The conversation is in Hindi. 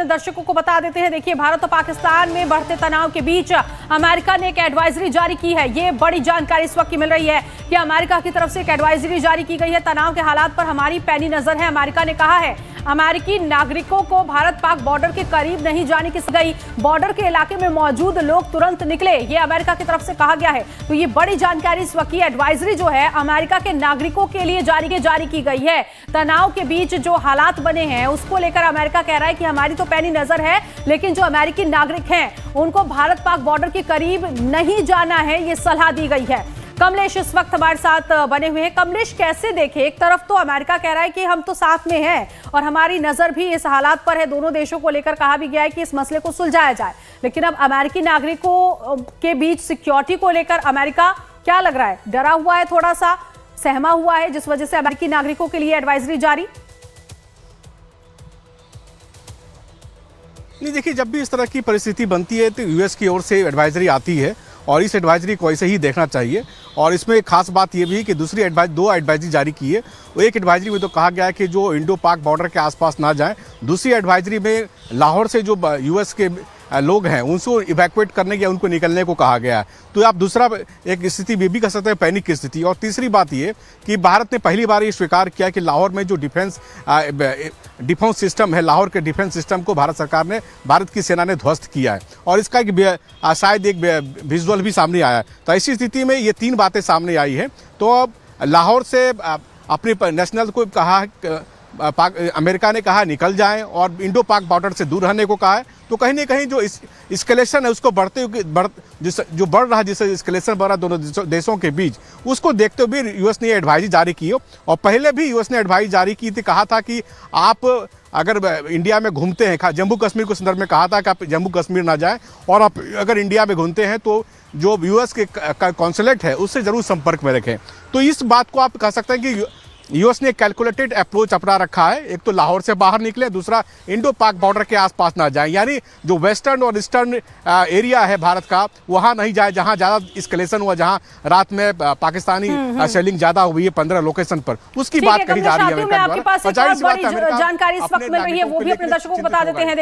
दर्शकों को बता देते हैं। देखिए, भारत और पाकिस्तान में बढ़ते तनाव के बीच अमेरिका ने एक एडवाइजरी जारी की है। ये बड़ी जानकारी इस वक्त की मिल रही है कि अमेरिका की तरफ से एक एडवाइजरी जारी की गई है। तनाव के हालात पर हमारी पैनी नजर है। अमेरिका ने कहा है अमेरिकी नागरिकों को भारत पाक बॉर्डर के करीब नहीं जाने की गई। बॉर्डर के इलाके में मौजूद लोग तुरंत निकले, ये अमेरिका की तरफ से कहा गया है। तो ये बड़ी जानकारी इस वक्त की एडवाइजरी जो है अमेरिका के नागरिकों के लिए जारी की गई है। तनाव के बीच जो हालात बने हैं उसको लेकर अमेरिका कह रहा है कि हमारी तो पैनी नजर है, लेकिन जो अमेरिकी नागरिक हैं उनको भारत पाक बॉर्डर के करीब नहीं जाना है, ये सलाह दी गई है। कमलेश इस वक्त हमारे साथ बने हुए हैं। कमलेश, कैसे देखें? एक तरफ तो अमेरिका कह रहा है कि हम तो साथ में हैं और हमारी नजर भी इस हालात पर है। दोनों देशों को लेकर कहा भी गया है कि इस मसले को सुलझाया जाए, लेकिन अब अमेरिकी नागरिकों के बीच सिक्योरिटी को लेकर अमेरिका क्या लग रहा है, डरा हुआ है, थोड़ा सा सहमा हुआ है, जिस वजह से अमेरिकी नागरिकों के लिए एडवाइजरी जारी? नहीं, देखिए, जब भी इस तरह की परिस्थिति बनती है तो यूएस की ओर से एडवाइजरी आती है और इस एडवाइजरी को ऐसे ही देखना चाहिए। और इसमें एक खास बात यह भी है कि दो एडवाइजरी जारी की है। एक एडवाइजरी में तो कहा गया है कि जो इंडो पाक बॉर्डर के आसपास ना जाएं। दूसरी एडवाइजरी में लाहौर से जो यूएस के लोग हैं उनको इवैक्यूएट करने या उनको निकलने को कहा गया है। तो आप दूसरा एक स्थिति भी कह सकते हैं, पैनिक की स्थिति। और तीसरी बात ये कि भारत ने पहली बार ये स्वीकार किया कि लाहौर में जो डिफेंस सिस्टम है, लाहौर के डिफेंस सिस्टम को भारत की सेना ने ध्वस्त किया है और इसका शायद एक विजुअल भी सामने आया है। तो ऐसी स्थिति में ये तीन बातें सामने आई है। तो अब लाहौर से अपने नेशनल को कहा, अमेरिका ने कहा निकल जाएं और इंडो पाक बॉर्डर से दूर रहने को कहा है। तो कहीं ना कहीं जो इस्केलेशन है उसको जो बढ़ रहा है, जिससे इस्केलेशन बढ़ रहा है दोनों देशों के बीच, उसको देखते हुए यूएस ने एडवाइजरी जारी की हो। और पहले भी यूएस ने एडवाइजरी जारी की थी, कहा था कि आप अगर इंडिया में घूमते हैं, जम्मू कश्मीर के संदर्भ में कहा था कि आप जम्मू कश्मीर ना जाएं और आप अगर इंडिया में घूमते हैं तो जो यूएस के कॉन्सुलेट है उससे जरूर संपर्क में रखें। तो इस बात को आप कह सकते हैं कि यूएस ने कैलकुलेटेड अप्रोच अपना रखा है। एक तो लाहौर से बाहर निकले, दूसरा इंडो पाक बॉर्डर के आसपास ना जाएं, यानी जो वेस्टर्न और ईस्टर्न एरिया है भारत का वहां नहीं जाए जहां ज्यादा इस्केलेशन हुआ, जहां रात में पाकिस्तानी शेलिंग ज्यादा हुई है 15 लोकेशन पर, उसकी बात कही जा रही है। आपके पास एक और बड़ी जानकारी इस वक्त मिल रही है, वो भी अपने दर्शकों को बता देते हैं।